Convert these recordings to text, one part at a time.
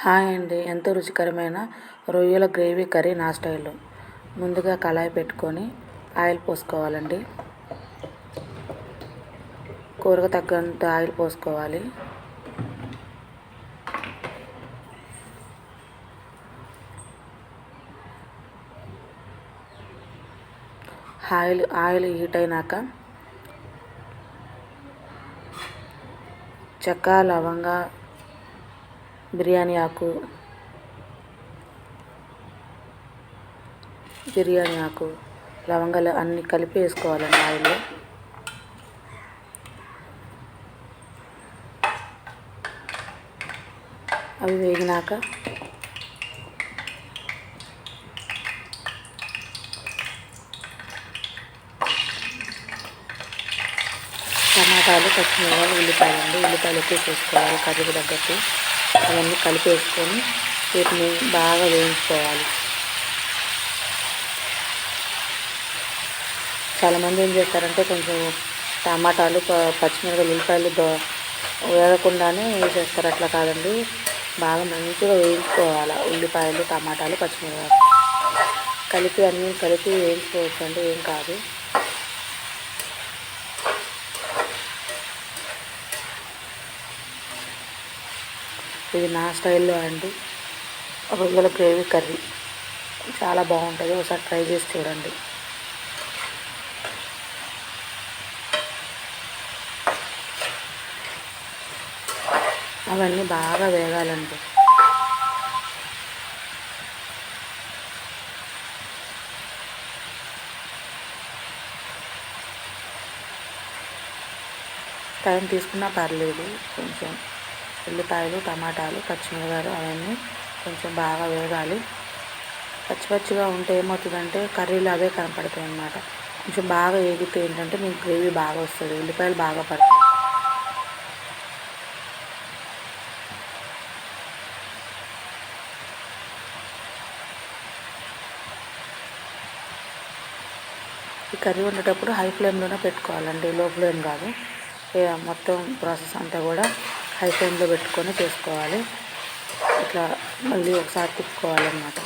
Hi అండి, ఎంతో రుచికరమైన రొయ్యల గ్రేవీ కర్రీ నా స్టైల్లో. ముందుగా కళాయి పెట్టుకొని ఆయిల్ పోసుకోవాలండి. కూరకు తగ్గంత ఆయిల్ పోసుకోవాలి. ఆయిల్ హీట్ అయినాక చెక్క, లవంగ, బిర్యానీ ఆకు లవంగాలు అన్నీ కలిపి వేసుకోవాలండి ఆయిల్లో. అవి వేగినాక టమాటాలు, పచ్చిమిరపకాయలు, ఉల్లిపాయలు ఎక్కువ వేసుకోవాలి కర్రీకి తగ్గట్టు. అవన్నీ కలిపి వేసుకొని వీటిని బాగా వేయించుకోవాలి. చాలామంది ఏం చేస్తారంటే కొంచెం టమాటాలు, పచ్చిమిరపకాయలు, ఉల్లిపాయలు వేగకుండానే వేసేస్తారు. అట్లా కాదండి, బాగా మంచిగా వేయించుకోవాలి. ఉల్లిపాయలు, టమాటాలు, పచ్చిమిరపకాయలు అన్నీ కలిపి వేయించుకోవచ్చు అండి, ఏం కాదు. ఇది నా స్టైల్లో అండి, రొయ్యల గ్రేవీ కర్రీ చాలా బాగుంటుంది. ఒకసారి ట్రై చేసి చూడండి. అవన్నీ బాగా వేగాలండి. టైం తీసుకున్నా పర్లేదు. కొంచెం ఉల్లిపాయలు, టమాటాలు, పచ్చిమిరపకాయలు అవన్నీ కొంచెం బాగా వేగాలి. పచ్చిగా ఉంటే ఏమవుతుందంటే కర్రీలు అవే కనపడతాయి అన్నమాట. కొంచెం బాగా వేగితే ఏంటంటే మీకు గ్రేవీ బాగా వస్తుంది, ఉల్లిపాయలు బాగా పడతాయి. ఈ కర్రీ వండేటప్పుడు హై ఫ్లేమ్లోనే పెట్టుకోవాలండి, లో ఫ్లేమ్ కాదు. మొత్తం ప్రాసెస్ అంతా కూడా హై ఫ్లేమ్లో పెట్టుకొని చేసుకోవాలి. ఇట్లా మళ్ళీ ఒకసారి తిప్పుకోవాలన్నమాట.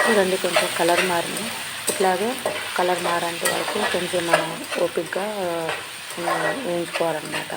చూడండి, కొంచెం కలర్ మారింది. ఇట్లాగే కలర్ మారేంత వరకు కొంచెం మనం ఓపికగా వేయించుకోవాలన్నమాట.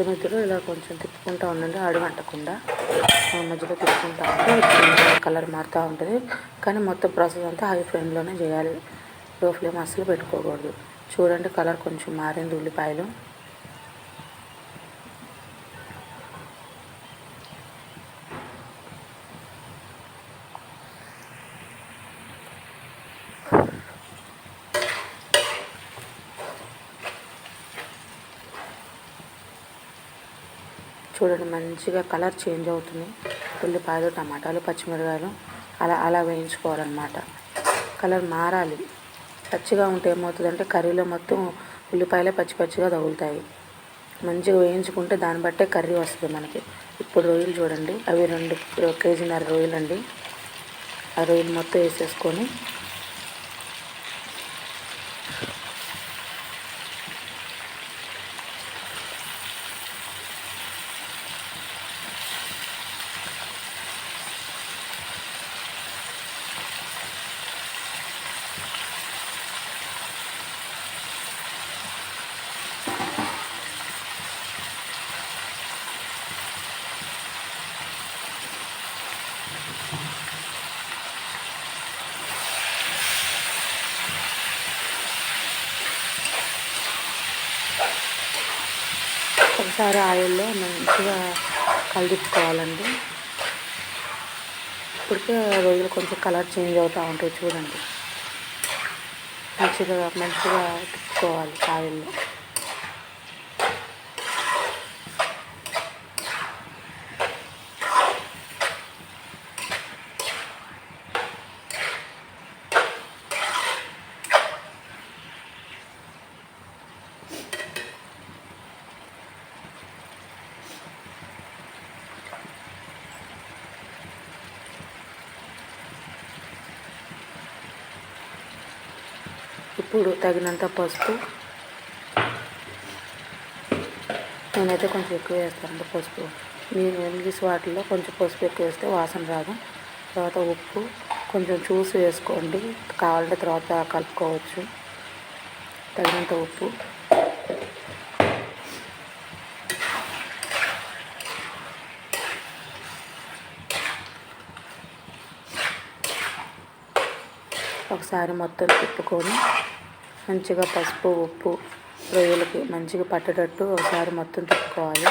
మధ్యలో ఇలా కొంచెం తిప్పుకుంటూ ఉండండి, అడుగంటకుండా మధ్యలో తిప్పుకుంటూ ఉంటే కలర్ మారుతూ ఉంటుంది. కానీ మొత్తం ప్రాసెస్ అంతా హై ఫ్లేమ్లోనే చేయాలి, లో ఫ్లేమ్ అస్సలు పెట్టుకోకూడదు. చూడండి, కలర్ కొంచెం మారింది ఉల్లిపాయలు. చూడండి, మంచిగా కలర్ చేంజ్ అవుతుంది. ఉల్లిపాయలు, టమాటాలు, పచ్చిమిరపకాయలు అలా వేయించుకోవాలన్నమాట. కలర్ మారాలి. పచ్చిగా ఉంటే ఏమవుతుందంటే కర్రీలో మొత్తం ఉల్లిపాయలే పచ్చిగా తగులుతాయి. మంచిగా వేయించుకుంటే దాన్ని బట్టే కర్రీ వస్తుంది మనకి. ఇప్పుడు రొయ్యలు చూడండి, అవి 2 కేజీన్నర రొయ్యలు అండి. ఆ రొయ్యలు మొత్తం వేసేసుకొని ఒకసారి ఆయిల్లో మంచిగా కలిదిప్పుకోవాలండి. ఇప్పటికే రొయ్యలు కొంచెం కలర్ చేంజ్ అవుతూ ఉంటాయి చూడండి. మంచిగా తిప్పుకోవాలి ఆయిల్లో. ఇప్పుడు తగినంత పసుపు, నేనైతే కొంచెం ఎక్కువ వేస్తానండి పసుపు. మీరు ఇంగ్లీష్ వాటిల్లో కొంచెం పసుపు ఎక్కువ వేస్తే వాసన రాదు. తర్వాత ఉప్పు కొంచెం చూసి వేసుకోండి, కావాలంటే తర్వాత కలుపుకోవచ్చు. తగినంత ఉప్పు, ఒకసారి మొత్తం తిప్పుకొని మంచిగా పసుపు ఉప్పు రొయ్యలకి మంచిగా పట్టేటట్టు ఒకసారి మొత్తం తిప్పుకోవాలి.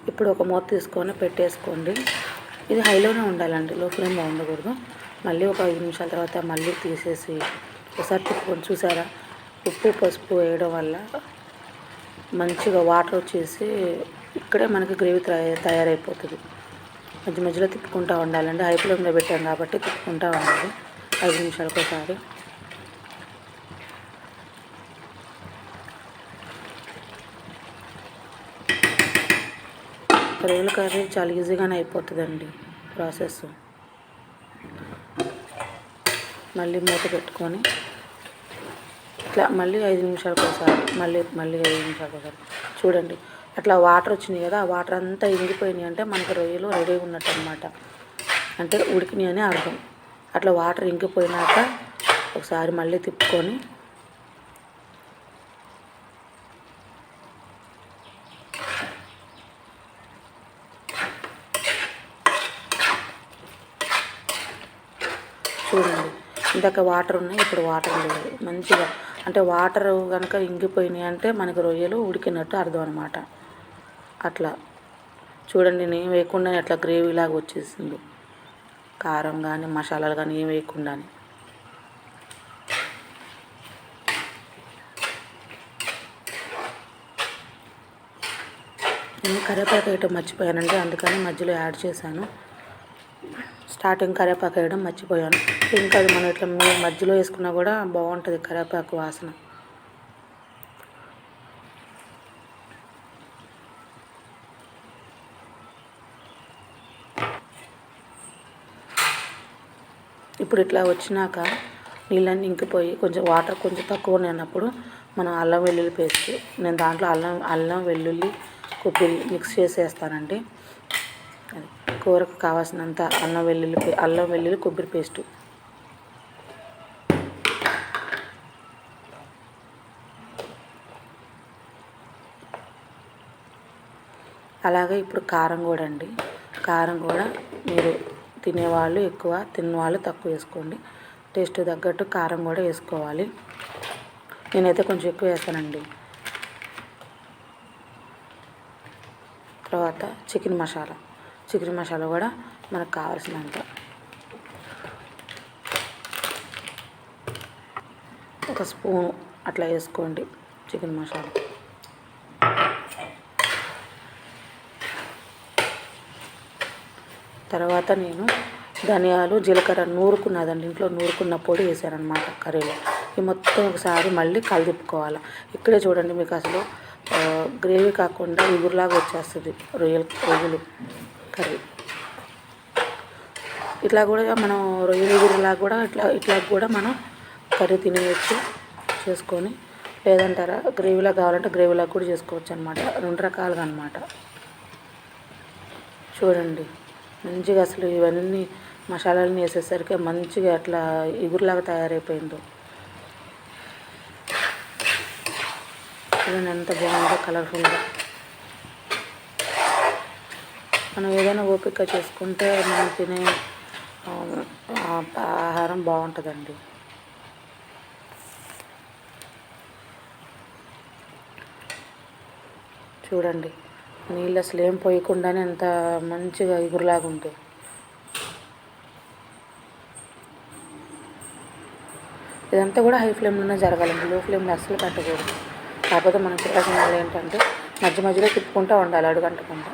ఇప్పుడు ఒక మూత తీసుకొని పెట్టేసుకోండి. ఇది హైలోనే ఉండాలండి, లో ఫ్లేమ్లో ఉండకూడదు. మళ్ళీ ఒక 5 నిమిషాల తర్వాత మళ్ళీ తీసేసి ఒకసారి తిప్పుకొని చూసారా, ఉప్పు పసుపు వేయడం వల్ల మంచిగా వాటర్ వచ్చేసి ఇక్కడే మనకి గ్రేవీ తయారైపోతుంది. మధ్య మధ్యలో తిప్పుకుంటూ ఉండాలండి. హై ఫ్లేమ్లో పెట్టాం కాబట్టి తిప్పుకుంటూ ఉండాలి 5 నిమిషాలకు ఒకసారి. రొయ్యల కర్రీ చాలా ఈజీగానే అయిపోతుందండి ప్రాసెస్. మళ్ళీ మూత పెట్టుకొని ఇట్లా మళ్ళీ 5 నిమిషాలకు ఒకసారి మళ్ళీ 5 నిమిషాలకు ఒకసారి చూడండి. అట్లా వాటర్ వచ్చినాయి కదా, ఆ వాటర్ అంతా ఇంగిపోయినాయి అంటే మనకి రొయ్యలు రెడీగా ఉన్నట్టు అనమాట, అంటే ఉడికినాయి అని అర్థం. అట్లా వాటర్ ఇంకిపోయినాక ఒకసారి మళ్ళీ తిప్పుకొని చూడండి. ఇందాక వాటర్ ఉన్నాయి, ఇప్పుడు వాటర్ లేదు. మంచిగా అంటే వాటర్ కనుక ఇంగిపోయినాయి అంటే మనకి రొయ్యలు ఉడికినట్టు అర్థం అనమాట. అట్లా చూడండి, నేను వేయకుండా అట్లా గ్రేవీలాగా వచ్చేసింది. కారం కానీ మసాలాలు కానీ ఏం వేయకుండానే. నేను కరివేపాకు వేయటం మర్చిపోయానండి, అందుకని మధ్యలో యాడ్ చేశాను. స్టార్టింగ్ కరివేపాకు వేయడం మర్చిపోయాను. ఇంకా అది మనం ఇట్లా మధ్యలో వేసుకున్నా కూడా బాగుంటుంది కరివేపాకు వాసన. ఇప్పుడు ఇట్లా వచ్చినాక నీళ్ళన్నీ ఇంకిపోయి కొంచెం వాటర్ కొంచెం తక్కువ అన్నప్పుడు మనం అల్లం వెల్లుల్లి పేస్ట్, నేను దాంట్లో అల్లం వెల్లుల్లి కొబ్బరి మిక్స్ చేసేస్తానండి. అది కూరకు కావాల్సినంత అల్లం వెల్లుల్లి కొబ్బరి పేస్టు. అలాగే ఇప్పుడు కారం కూడా అండి. కారం కూడా మీరు తినేవాళ్ళు ఎక్కువ, తిన్నవాళ్ళు తక్కువ వేసుకోండి. టేస్ట్ తగ్గట్టు కారం కూడా వేసుకోవాలి. నేనైతే కొంచెం ఎక్కువ వేస్తానండి. తర్వాత చికెన్ మసాలా కూడా మనకు కావాల్సినంత ఒక స్పూను అట్లా వేసుకోండి చికెన్ మసాలా. తర్వాత నేను ధనియాలు జీలకర్ర నూరుకున్నదండి, ఇంట్లో నూరుకున్న పొడి వేసానమాట కర్రీలో. ఈ మొత్తం ఒకసారి మళ్ళీ కలిదిప్పుకోవాలి. ఇక్కడే చూడండి, మీకు అసలు గ్రేవీ కాకుండా ఇగురులాగా వచ్చేస్తుంది రొయ్యలు కర్రీ. ఇట్లా కూడా మనం రొయ్యలు ఇగురులాగా కూడా ఇట్లా కూడా మనం కర్రీ తినేయచ్చు. చేసుకొని, లేదంటారా గ్రేవీలా కావాలంటే గ్రేవీలా కూడా చేసుకోవచ్చు అనమాట. 2 రకాలుగా అనమాట. చూడండి మంచిగా అసలు ఇవన్నీ మసాలాలని వేసేసరికి మంచిగా అట్లా ఇగురులాగా తయారైపోయిందో. చూడండి ఎంత బాగుందో కలర్ఫుల్గా. మనం ఏదైనా ఓపిక చేసుకుంటే మనం తినే ఆహారం బాగుంటుందండి. చూడండి నీళ్ళు అసలు ఏం పోయకుండానే ఎంత మంచిగా ఇగురులాగా ఉంటుంది. ఇదంతా కూడా హై ఫ్లేమ్లోనే జరగాలండి, లో ఫ్లేమ్లో అస్సలు పెట్టకూడదు. కాకపోతే మనం చేయాల్సిన ఏంటంటే మధ్య మధ్యలో తిప్పుకుంటూ ఉండాలి అడుగంటకుండా.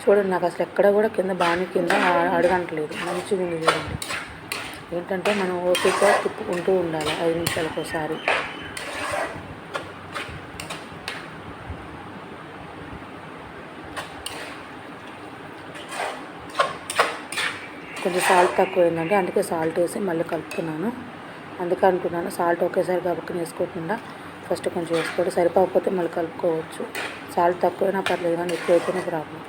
చూడండి నాకు అసలు ఎక్కడ కూడా కింద అడుగంటలేదు, మంచిగా ఉంది. చూడండి ఏంటంటే మనం ఓపిక తిప్పుకుంటూ ఉండాలి 5 నిమిషాలకు ఒకసారి. కొంచెం సాల్ట్ తక్కువైందండి, అందుకే సాల్ట్ వేసి మళ్ళీ కలుపుతున్నాను. అందుకే అంటున్నాను సాల్ట్ ఒకేసారి గబక్కన వేసుకోకుండా ఫస్ట్ కొంచెం వేసుకోండి, సరిపోకపోతే మళ్ళీ కలుపుకోవచ్చు. సాల్ట్ తక్కువైనా పర్లేదు కానీ ఎక్కువైతేనే ప్రాబ్లం.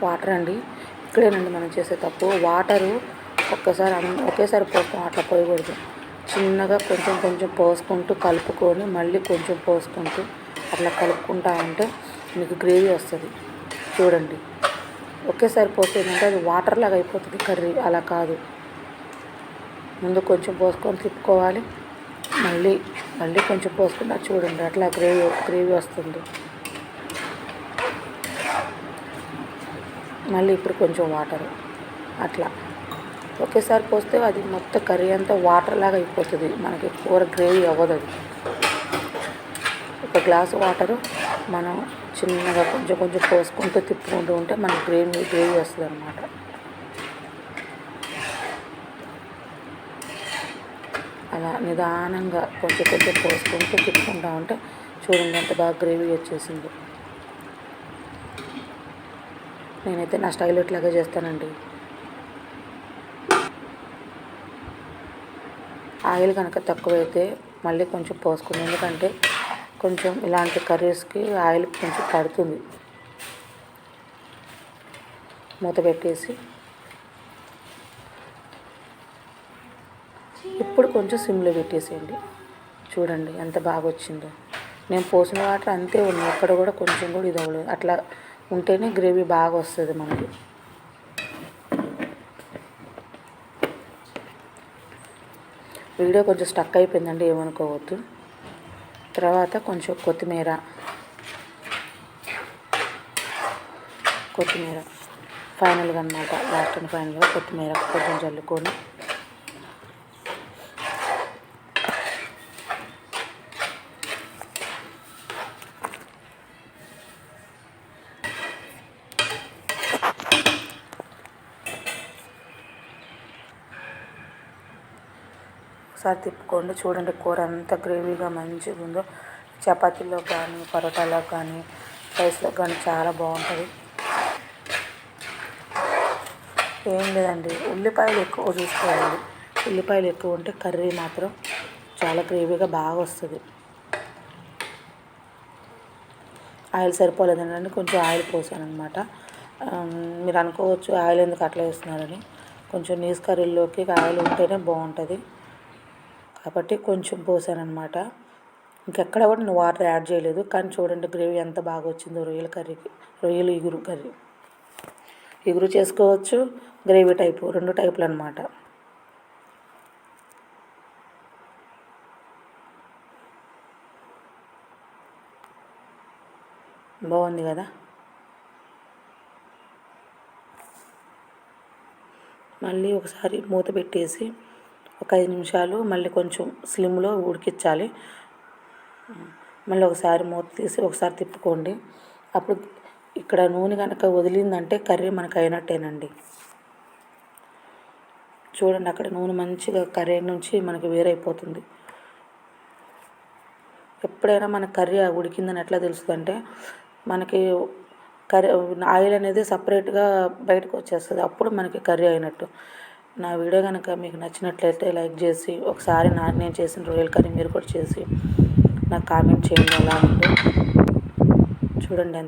వాటర్ అండి, ఇక్కడేనండి మనం చేసే తప్పు. వాటరు ఒకేసారి పోస్తాం, అట్లా పోయకూడదు. చిన్నగా కొంచెం కొంచెం పోసుకుంటూ కలుపుకొని మళ్ళీ కొంచెం పోసుకుంటూ అట్లా కలుపుకుంటా ఉంటే మీకు గ్రేవీ వస్తుంది. చూడండి ఒకేసారి పోసేదంటే అది వాటర్ లాగా అయిపోతుంది కర్రీ, అలా కాదు. ముందు కొంచెం పోసుకొని తిప్పుకోవాలి, మళ్ళీ కొంచెం పోసుకుంటా. చూడండి అట్లా గ్రేవీ వస్తుంది. మళ్ళీ ఇప్పుడు కొంచెం వాటర్, అట్లా ఒకేసారి పోస్తే అది మొత్తం కర్రీ అంతా వాటర్ లాగా అయిపోతుంది, మనకి కూర గ్రేవీ అవ్వదు. అది 1 గ్లాసు వాటరు మనం చిన్నగా కొంచెం కొంచెం పోసుకుంటూ తిప్పుకుంటూ ఉంటే మనకి గ్రేవీ వస్తుంది అన్నమాట. అలా నిదానంగా కొంచెం కొంచెం పోసుకుంటూ తిప్పుకుంటూ ఉంటే చూడండి ఎంత బాగా గ్రేవీ వచ్చేసింది. నేనైతే నా స్టైల్ ఇట్లాగే చేస్తానండి. ఆయిల్ కనుక తక్కువైతే మళ్ళీ కొంచెం పోసుకుని, ఎందుకంటే కొంచెం ఇలాంటి కర్రీస్కి ఆయిల్ కొంచెం పడుతుంది. మూత పెట్టేసి ఇప్పుడు కొంచెం సిమ్లో పెట్టేసేయండి. చూడండి ఎంత బాగా వచ్చిందో. నేను పోసిన వాటర్ అంతే ఉన్నాయి, ఎక్కడ కూడా కొంచెం కూడా ఇది అవ్వలేదు. అట్లా ఉంటేనే గ్రేవీ బాగా వస్తుంది మనకి. వీడియో కొంచెం స్టక్ అయిపోయిందండి, ఏమనుకోవద్దు. తర్వాత కొంచెం కొత్తిమీర ఫైనల్గా అన్నమాట, లాస్ట్ అండ్ ఫైనల్గా కొత్తిమీర కొంచెం చల్లుకొని ఒకసారి తిప్పుకోండి. చూడండి కూర అంత గ్రేవీగా మంచిగా ఉందో. చపాతీలో కానీ పరోటాలో కానీ రైస్లో కానీ చాలా బాగుంటుంది. ఏం లేదండి, ఉల్లిపాయలు ఎక్కువ తీసుకోవాలి. ఉల్లిపాయలు ఎక్కువ ఉంటే కర్రీ మాత్రం చాలా గ్రేవీగా బాగా వస్తుంది. ఆయిల్ సరిపోలేదండి, కొంచెం ఆయిల్ పోసాను అనమాట. మీరు అనుకోవచ్చు ఆయిల్ ఎందుకు అట్లా వేస్తున్నారని. కొంచెం నీసు కర్రీలోకి ఆయిల్ ఉంటేనే బాగుంటుంది కాబట్టి కొంచెం పోసాను అనమాట. ఇంకెక్కడ కూడా నేను వాటర్ యాడ్ చేయలేదు. కానీ చూడండి గ్రేవీ ఎంత బాగా వచ్చిందో. రొయ్యలు ఇగురు కర్రీ, ఇగురు చేసుకోవచ్చు, గ్రేవీ టైపు, 2 టైపులు అనమాట. బాగుంది కదా. మళ్ళీ ఒకసారి మూత పెట్టేసి ఒక 5 నిమిషాలు మళ్ళీ కొంచెం స్లిమ్లో ఉడికించాలి. మళ్ళీ ఒకసారి మూత తీసి ఒకసారి తిప్పుకోండి. అప్పుడు ఇక్కడ నూనె కనుక వదిలిందంటే కర్రీ మనకు అయినట్టేనండి. చూడండి అక్కడ నూనె మంచిగా కర్రీ నుంచి మనకి వేరైపోతుంది. ఎప్పుడైనా మన కర్రీ ఉడికిందని ఎట్లా తెలుస్తుంది అంటే మనకి కర్రీ ఆయిల్ అనేది సపరేట్గా బయటకు వచ్చేస్తుంది, అప్పుడు మనకి కర్రీ అయినట్టు. నా వీడియో కనుక మీకు నచ్చినట్లయితే లైక్ చేసి ఒకసారి నేను చేసిన రొయ్యల కర్రీ మీరు కూడా చేసి నాకు కామెంట్ చేయండి ఎలా ఉందో. చూడండి ఎంత